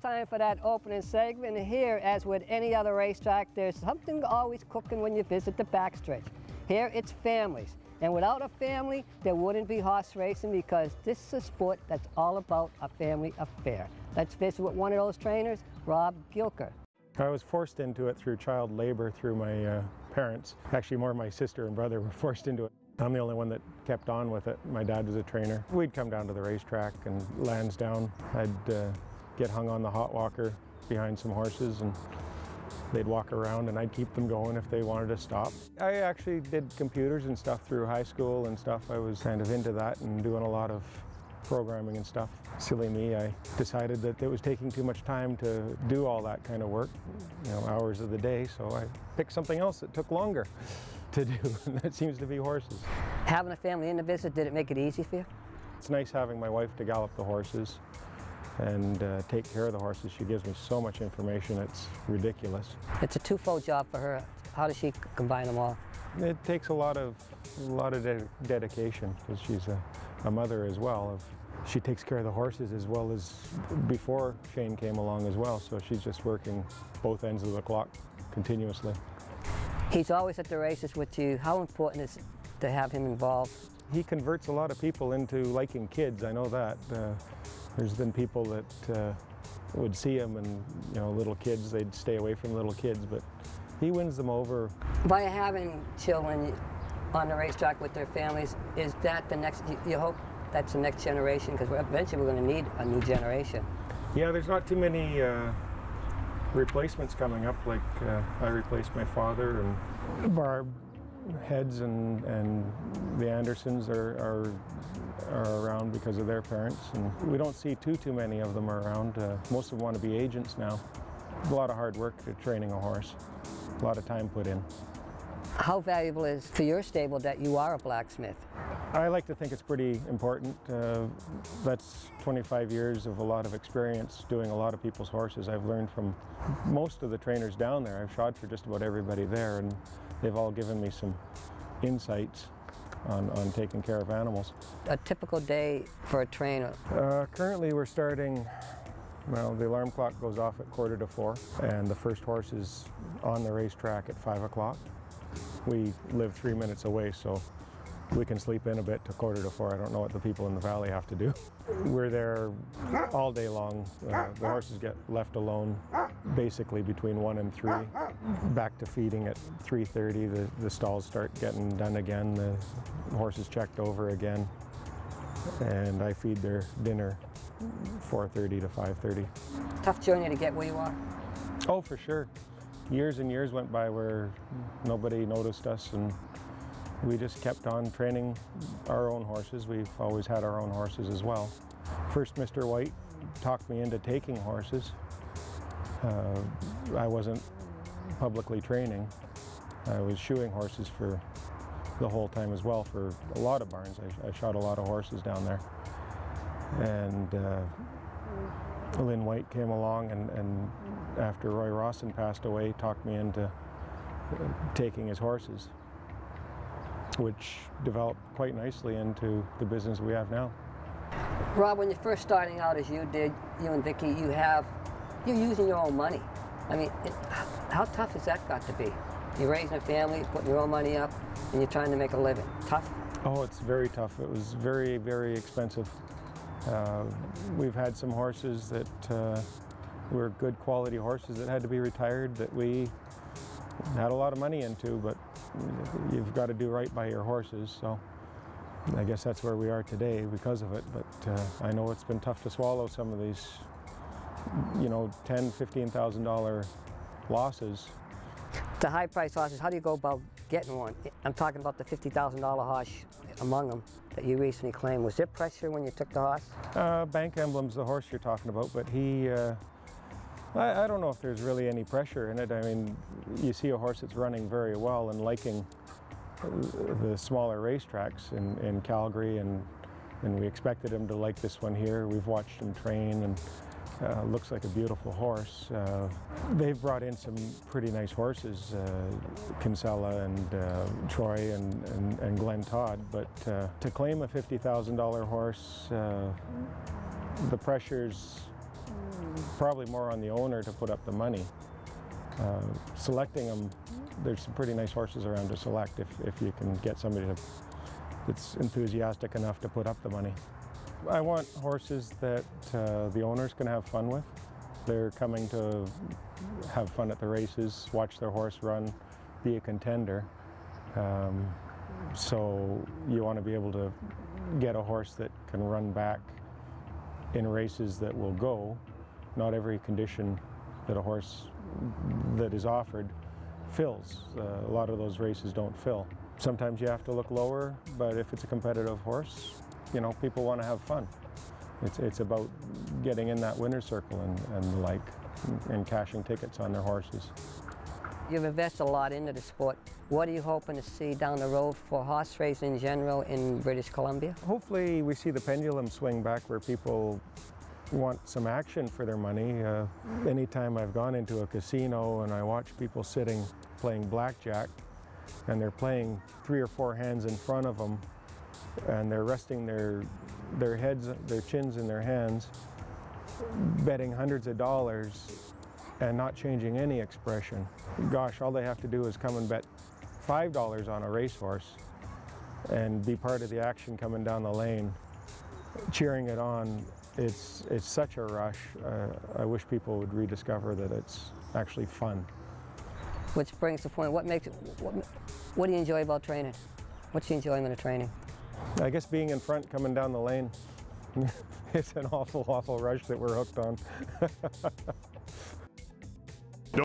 Time for that opening segment. Here, as with any other racetrack, there's something always cooking when you visit the backstretch. Here, it's families. And without a family, there wouldn't be horse racing, because this is a sport that's all about a family affair. Let's visit with one of those trainers, Rob Gilker. I was forced into it through child labor through my parents. Actually, more my sister and brother were forced into it. I'm the only one that kept on with it. My dad was a trainer. We'd come down to the racetrack and Lansdowne. I'd get hung on the hot walker behind some horses, and they'd walk around and I'd keep them going if they wanted to stop. I actually did computers and stuff through high school and stuff. I was kind of into that and doing a lot of programming and stuff. Silly me, I decided that it was taking too much time to do all that kind of work, hours of the day, so I picked something else that took longer to do, and that seems to be horses. Having a family in the visit, did it make it easy for you? It's nice having my wife to gallop the horses and take care of the horses. She gives me so much information, it's ridiculous. It's a twofold job for her. How does she combine them all? It takes a lot of dedication, because she's a mother as well. She takes care of the horses as well as before Shane came along as well, so she's just working both ends of the clock continuously. He's always at the races with you. How important is it to have him involved? He converts a lot of people into liking kids, I know that. There's been people that would see him and, little kids, they'd stay away from little kids, but he wins them over. By having children on the racetrack with their families, is that the next, you hope that's the next generation? Because eventually we're going to need a new generation. Yeah, there's not too many replacements coming up. Like I replaced my father, and Barb Heads and the Andersons are around because of their parents, and we don't see too many of them around. Most of them want to be agents now. A lot of hard work to training a horse, a lot of time put in. How valuable is for your stable that you are a blacksmith? I like to think it's pretty important. That's 25 years of a lot of experience doing a lot of people's horses. I've learned from most of the trainers down there. I've shod for just about everybody there, and they've all given me some insights on taking care of animals. A typical day for a trainer? Currently we're starting, well, the alarm clock goes off at 3:45, and the first horse is on the racetrack at 5 o'clock. We live 3 minutes away, so we can sleep in a bit to 3:45. I don't know what the people in the valley have to do. We're there all day long. The horses get left alone basically between 1 and 3. Back to feeding at 3:30. The stalls start getting done again. The horses checked over again. And I feed their dinner 4:30 to 5:30. Tough journey to get where you are? Oh, for sure. Years and years went by where nobody noticed us, and we just kept on training our own horses. We've always had our own horses as well. First, Mr. White talked me into taking horses. I wasn't publicly training. I was shoeing horses for the whole time as well for a lot of barns. I shot a lot of horses down there. And Lynn White came along, and after Roy Rawson passed away, talked me into taking his horses, which developed quite nicely into the business we have now. Rob, when you're first starting out as you did, you and Vicki, you're using your own money. I mean, how tough has that got to be? You're raising a family, putting your own money up, and you're trying to make a living. Tough? Oh, it's very tough. It was very, very expensive. We've had some horses that were good quality horses that had to be retired that we had a lot of money into, but you've got to do right by your horses, so I guess that's where we are today because of it. But I know it's been tough to swallow some of these, $10,000, $15,000 losses. The high price horses, how do you go about getting one? I'm talking about the $50,000 horse among them that you recently claimed. Was there pressure when you took the horse? Bank Emblem's the horse you're talking about, but he, I don't know if there's really any pressure in it. I mean, you see a horse that's running very well and liking the smaller racetracks in Calgary, and we expected him to like this one here. We've watched him train, and looks like a beautiful horse. They've brought in some pretty nice horses, Kinsella and Troy and Glenn Todd, but to claim a $50,000 horse, the pressure's probably more on the owner to put up the money. Selecting them, there's some pretty nice horses around to select if you can get somebody that's enthusiastic enough to put up the money. I want horses that the owners can have fun with. They're coming to have fun at the races, watch their horse run, be a contender. So you want to be able to get a horse that can run back in races that will go. Not every condition that a horse that is offered fills. A lot of those races don't fill. Sometimes you have to look lower, but if it's a competitive horse, you know, people want to have fun. It's about getting in that winner's circle and the like, and cashing tickets on their horses. You've invested a lot into the sport. What are you hoping to see down the road for horse racing in general in British Columbia? Hopefully we see the pendulum swing back where people want some action for their money. Anytime I've gone into a casino and I watch people sitting playing blackjack and they're playing 3 or 4 hands in front of them and they're resting their heads, their chins in their hands, betting hundreds of dollars and not changing any expression. Gosh, all they have to do is come and bet $5 on a racehorse and be part of the action coming down the lane, cheering it on. It's such a rush. I wish people would rediscover that it's actually fun. Which brings the point, what do you enjoy about training? What's the enjoyment of training? I guess being in front, coming down the lane. It's an awful, awful rush that we're hooked on.